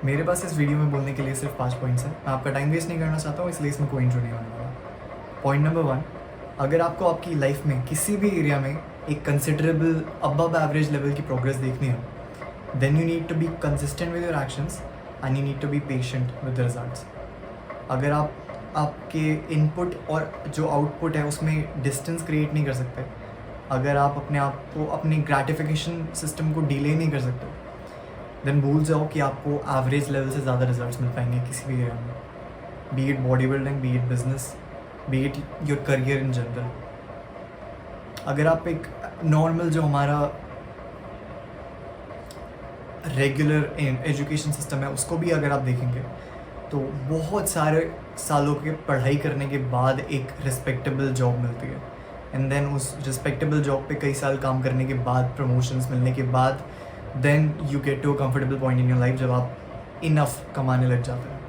मेरे पास इस वीडियो में बोलने के लिए सिर्फ 5 पॉइंट्स हैं। मैं आपका टाइम वेस्ट नहीं करना चाहता हूँ, इसलिए इसमें कोई इंट्रो नहीं होने वाला। पॉइंट नंबर 1, अगर आपको आपकी लाइफ में किसी भी एरिया में एक कंसिडरेबल अबव एवरेज लेवल की प्रोग्रेस देखनी है, then you need to be consistent with your actions and you need to be patient with the results. अगर आप आपके इनपुट और जो आउटपुट है उसमें डिस्टेंस क्रिएट नहीं कर सकते, अगर आप अपने आप को अपने ग्रेटिफिकेशन सिस्टम को डिले नहीं कर सकते, देन भूल जाओ कि आपको एवरेज लेवल से ज़्यादा रिजल्ट्स मिल पाएंगे किसी भी एरिया में, be it body building, be it business, B it your career in general. अगर आप एक नॉर्मल जो हमारा रेगुलर एजुकेशन सिस्टम है उसको भी अगर आप देखेंगे तो बहुत सारे सालों के पढ़ाई करने के बाद एक रिस्पेक्टेबल जॉब मिलती है, एंड देन उस रिस्पेक्टेबल जॉब पे कई साल काम करने के बाद, प्रमोशंस मिलने के बाद, then you get to a comfortable point in your life जब आप इनफ कमाने लग जाते हैं।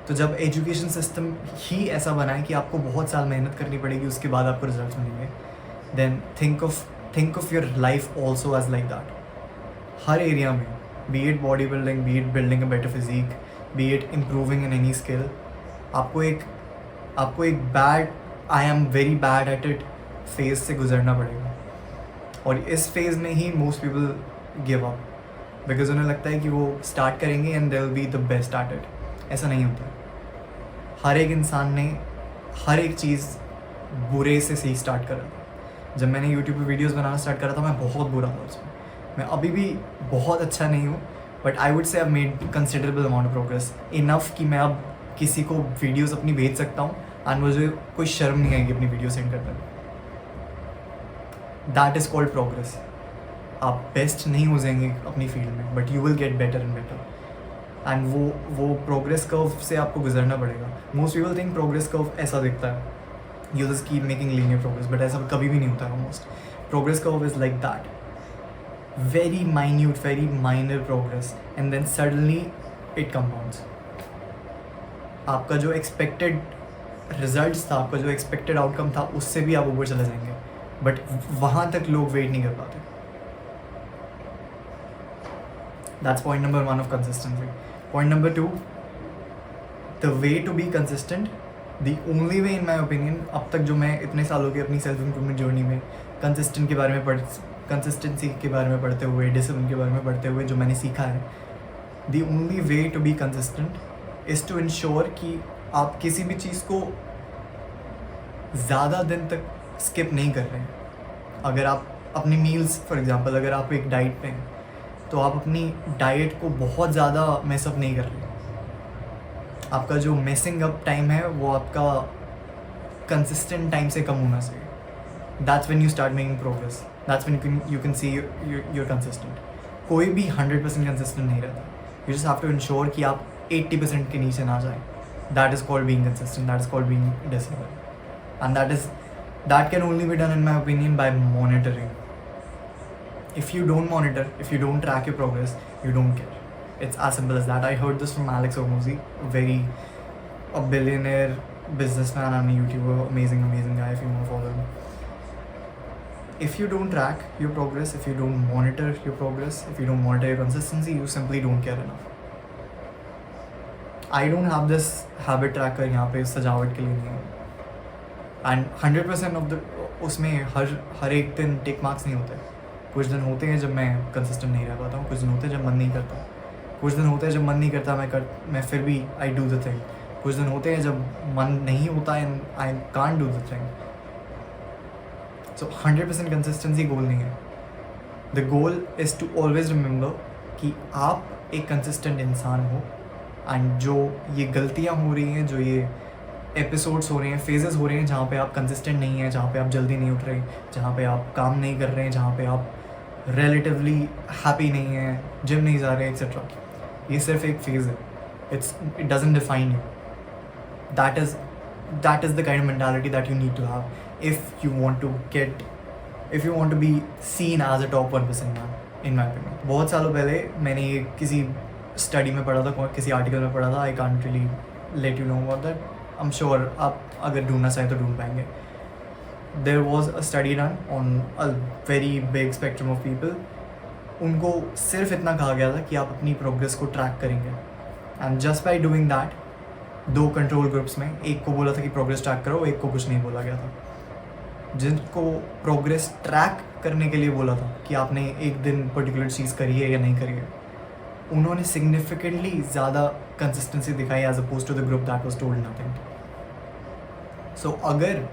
तो जब एजुकेशन सिस्टम ही ऐसा बना है कि आपको बहुत साल मेहनत करनी पड़ेगी, उसके बाद आपको रिजल्ट्स मिलेंगे, then think of your life also as like that. हर एरिया में, be it body building, be it building a better physique, be it improving in any skill, आपको एक bad I am very bad at it phase से गुजरना पड़ेगा। और इस phase में ही most people give up, because उन्हें लगता है कि वो स्टार्ट करेंगे and they will be the best at it. ऐसा नहीं होता। हर एक इंसान ने हर एक चीज़ बुरे से सही स्टार्ट करा था। जब मैंने यूट्यूब पे वीडियोस बनाना स्टार्ट करा था, मैं बहुत बुरा था उसमें। मैं अभी भी बहुत अच्छा नहीं हूँ, but I would say I made considerable amount of progress, enough कि मैं अब किसी को वीडियोस अपनी भेज सकता हूँ एंड मुझे कोई शर्म नहीं आएगी अपनी वीडियो सेंड करने में। That is called progress. आप बेस्ट नहीं हो जाएंगे अपनी फील्ड में, but you will get better and better, and वो प्रोग्रेस कर्व से आपको गुजरना पड़ेगा। Most people think progress curve ऐसा दिखता है, you just keep making linear progress, but ऐसा कभी भी नहीं होता है। Most progress curve is like that, very minute, very minor progress, and then suddenly it compounds. आपका जो expected results था, आपका जो expected outcome था, उससे भी आप ऊपर चले जाएंगे, बट वहाँ तक लोग वेट नहीं कर पाते। That's point number 1 of consistency. Point number 2, the way to be consistent, the only way in my opinion, अब तक जो मैं इतने सालों की अपनी सेल्फ इम्प्रूवमेंट जर्नी में कंसिस्टेंसी के बारे में पढ़ते हुए, डिसिप्लिन के बारे में पढ़ते हुए जो मैंने सीखा है, the only way to be consistent is to ensure कि आप किसी भी चीज़ को ज़्यादा दिन तक स्किप नहीं कर रहे हैं। अगर आप अपनी मील्स, फॉर एग्जांपल, अगर आप एक डाइट पे हैं तो आप अपनी डाइट को बहुत ज़्यादा मेसअप नहीं कर रहे। आपका जो मेसिंग अप टाइम है वो आपका कंसिस्टेंट टाइम से कम होना चाहिए। That's when you start making progress. That's when you can see you're consistent. कोई भी 100% consistent नहीं रहता. You just have to ensure कि आप 80% के नीचे ना जाएं. That is called being consistent. That is called being disciplined. And that can only be done, in my opinion, by monitoring. If you don't monitor, if you don't track your progress, you don't care. It's as simple as that. I heard this from Alex Hormozi, a billionaire businessman and a YouTuber, amazing guy if you want to follow him. If you don't track your progress, if you don't monitor your progress, if you don't monitor your consistency, you simply don't care enough. I don't have this habit tracker यहाँ पे सजावट के लिए नहीं है, and 100% of the उसमें हर एक दिन टिक मार्क्स नहीं होते। कुछ दिन होते हैं जब मैं कंसिस्टेंट नहीं रह पाता हूँ, कुछ दिन होते हैं जब मन नहीं करता, कुछ दिन होते हैं जब मन नहीं करता मैं फिर भी आई डू द थिंग, कुछ दिन होते हैं जब मन नहीं होता and I can't do the thing. So 100% consistency goal नहीं है। The goal is to always remember कि आप एक कंसिस्टेंट इंसान हो, एंड जो ये गलतियाँ हो रही हैं, जो ये एपिसोड्स हो रहे हैं, फेजेस हो रहे हैं जहाँ पे आप कंसिस्टेंट नहीं हैं, जहाँ पे आप जल्दी नहीं उठ रहे, जहाँ पे आप काम नहीं कर रहे हैं, जहाँ पे आप रिलेटिवली हैप्पी नहीं हैं, जिम नहीं जा रहे, एक्सेट्रा, ये सिर्फ एक फेज़ है। It doesn't define you. That is the kind of mentality that you need to have if you want to be seen as a top 1% man, in my opinion. बहुत सालों पहले मैंने ये किसी स्टडी में पढ़ा था, किसी आर्टिकल में पढ़ा था। I can't really let you know about that. I am sure आप अगर ढूंढना चाहें तो ढूंढ पाएंगे। There was a study done on a very big spectrum of people उनको सिर्फ इतना कहा गया था कि आप अपनी प्रोग्रेस को ट्रैक करेंगे, and just by doing that 2 control groups में एक को बोला था कि प्रोग्रेस ट्रैक करो, एक को कुछ नहीं बोला गया था. जिनको प्रोग्रेस ट्रैक करने के लिए बोला था कि आपने एक दिन पर्टिकुलर चीज़ करी है या नहीं करी है, उन्होंने सिग्निफिकेंटली ज़्यादा कंसिस्टेंसी दिखाई as opposed to the group that was told nothing. So अगर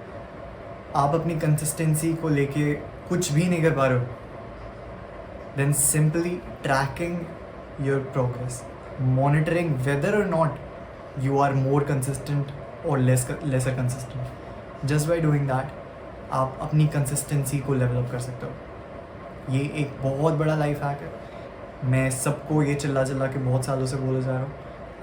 आप अपनी कंसिस्टेंसी को लेके कुछ भी नहीं कर पा रहे हो, then simply tracking your progress, monitoring whether or not you are more consistent or lesser consistent. Just by doing that आप अपनी कंसिस्टेंसी को लेवल अप कर सकते हो. ये एक बहुत बड़ा लाइफ हैक है. मैं सबको ये चिल्ला के बहुत सालों से बोले जा रहा हूँ,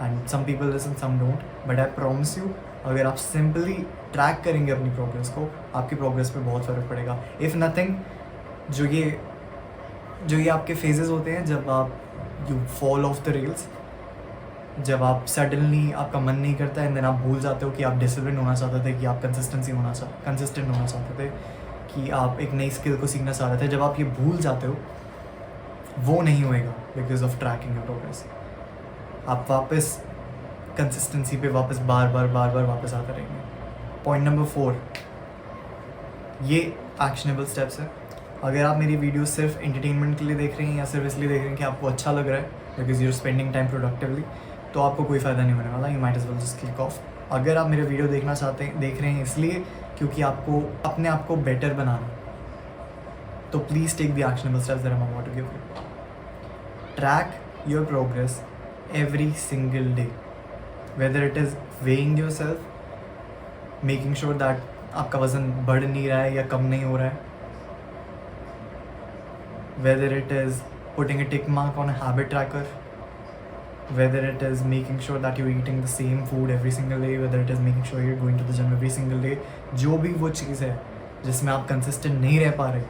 and some people listen some don't, but I promise you अगर आप सिंपली ट्रैक करेंगे अपनी प्रोग्रेस को, आपकी प्रोग्रेस पे बहुत फ़र्क पड़ेगा. इफ़ नथिंग, जो ये आपके फेजेस होते हैं जब आप you fall of the rails, जब आप सडनली आपका मन नहीं करता है, देन आप भूल जाते हो कि आप डिसिप्लिन होना चाहते थे, कि आप कंसिस्टेंट होना चाहते थे, कि आप एक नई स्किल को सीखना चाह रहे थे. जब आप ये भूल जाते हो, वो नहीं होएगा because of trekking your progress. आप वापस कंसिस्टेंसी पे वापस बार बार वापस आते रहेंगे. पॉइंट नंबर 4, ये एक्शनेबल स्टेप्स है. अगर आप मेरी वीडियो सिर्फ एंटरटेनमेंट के लिए देख रहे हैं या सिर्फ इसलिए देख रहे हैं कि आपको अच्छा लग रहा है because your spending time productively, तो आपको कोई फ़ायदा नहीं होने वाला. You might as well just click off. अगर आप मेरे वीडियो देख रहे हैं इसलिए क्योंकि आपको अपने आप को बेटर बनाना, तो please take the actionable steps that I am about to give you. Track your progress every single day, whether it is weighing your self, making sure that आपका वज़न बढ़ नहीं रहा है या कम नहीं हो रहा है, whether it is putting a tick mark on a habit tracker, whether it is making sure that you're eating the same food every single day, whether it is making sure you're going to the gym every single day, जो भी वो चीज़ है जिसमें आप consistent नहीं रह पा रहे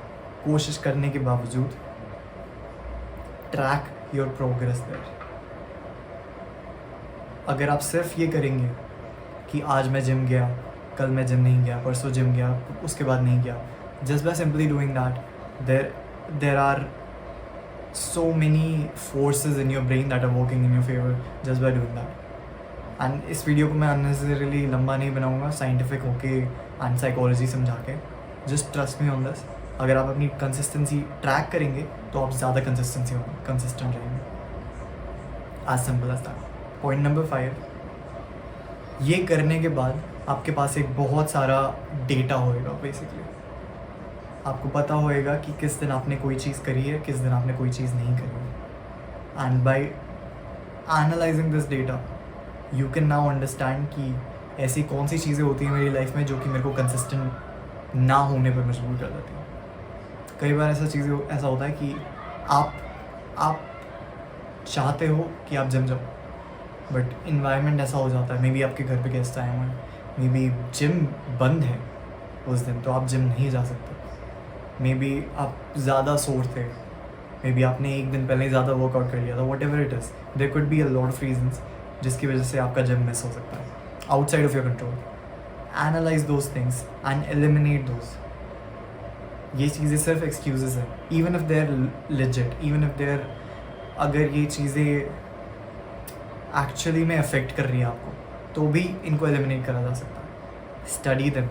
कोशिश करने के बावजूद, ट्रैक योर प्रोग्रेस देयर. अगर आप सिर्फ ये करेंगे कि आज मैं जिम गया, कल मैं जिम नहीं गया, परसों जिम गया, उसके बाद नहीं गया, just by simply doing that there are so many forces in your brain that are working in your favor just by doing that. And इस वीडियो को मैं unnecessarily लंबा नहीं बनाऊंगा, साइंटिफिक होके एंड साइकोलॉजी समझा के. Just trust me on this. अगर आप अपनी कंसिस्टेंसी ट्रैक करेंगे तो आप ज़्यादा कंसिस्टेंट रहेंगे. As simple as that. Point number 5, ये करने के बाद आपके पास एक बहुत सारा डेटा होएगा. बेसिकली आपको पता होएगा कि किस दिन आपने कोई चीज़ करी है, किस दिन आपने कोई चीज़ नहीं करी है. And by analysing this data you can now understand कि ऐसी कौन सी चीज़ें होती हैं मेरी लाइफ में जो कि मेरे को कंसिस्टेंट ना होने पर मजबूर कर देती हैं. कई बार ऐसा होता है कि आप चाहते हो कि आप जिम जाओ, बट इन्वायरमेंट ऐसा हो जाता है, मे बी आपके घर पे गेस्ट आए हुए हैं, मे बी जिम बंद है उस दिन तो आप जिम नहीं जा सकते, मे बी आप ज़्यादा सोर थे, मे बी आपने एक दिन पहले ही ज़्यादा वर्कआउट कर लिया था, whatever it is, there could be a lot of reasons जिसकी वजह से आपका जिम मिस हो सकता है outside of your control. Analyse those things and eliminate those. ये चीज़ें सिर्फ एक्सक्यूजेस हैं, even if they are legit, even if they are, अगर ये चीज़ें एक्चुअली में अफेक्ट कर रही है आपको, तो भी इनको एलिमिनेट करा जा सकता है. स्टडी देम,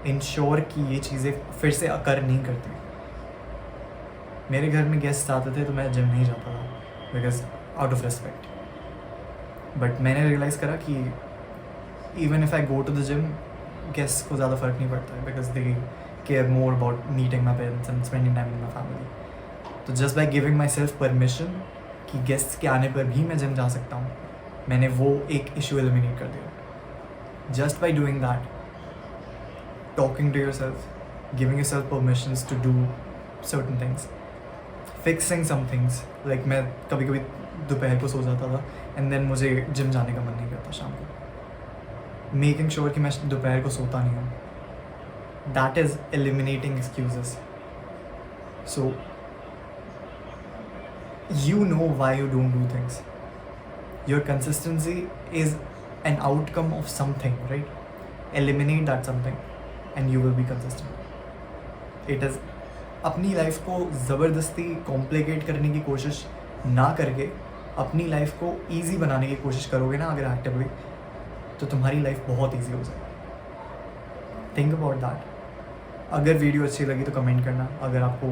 इंश्योर कि ये चीज़ें फिर से अकर नहीं करती. मेरे घर में गेस्ट आते थे तो मैं जिम नहीं जाता था because out of respect, but मैंने रियलाइज़ करा कि even if I go to the gym, guest को ज़्यादा फ़र्क नहीं पड़ता है because they care more about meeting my parents and spending time in my family. तो just by giving myself permission कि गेस्ट के आने पर भी मैं जिम जा सकता हूँ, मैंने वो एक इशू एलिमिनेट कर दिया. Just by doing that, talking to yourself, giving yourself permissions to do certain things, fixing some things. Like मैं कभी कभी दोपहर को सो जाता था and then मुझे जिम जाने का मन नहीं करता शाम को. Making sure कि मैं दोपहर को सोता नहीं हूँ, that is eliminating excuses. So you know why you don't do things. Your consistency is an outcome of something, right? Eliminate that something and you will be consistent. It is अपनी life को ज़बरदस्ती complicate करने की कोशिश ना करके अपनी life को ईजी बनाने की कोशिश करोगे ना अगर एक्टिवली, तो तुम्हारी लाइफ बहुत ईजी हो जाएगी। Think about that. अगर वीडियो अच्छी लगी तो कमेंट करना, अगर आपको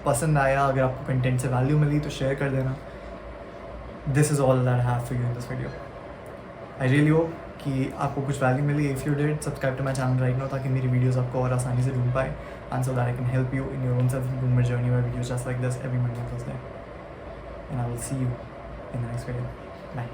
पसंद आया, अगर आपको कंटेंट से वैल्यू मिली तो शेयर कर देना। This is all that I have for you in this video. I really hope कि आपको कुछ वैल्यू मिली। If you did, subscribe to my channel right now, ताकि मेरी वीडियोस आपको और आसानी से ढूंढ पाए, and so that I can help you in your own self improvement journey by videos just like this every Monday and Thursday. And I will see you in the next video. Bye.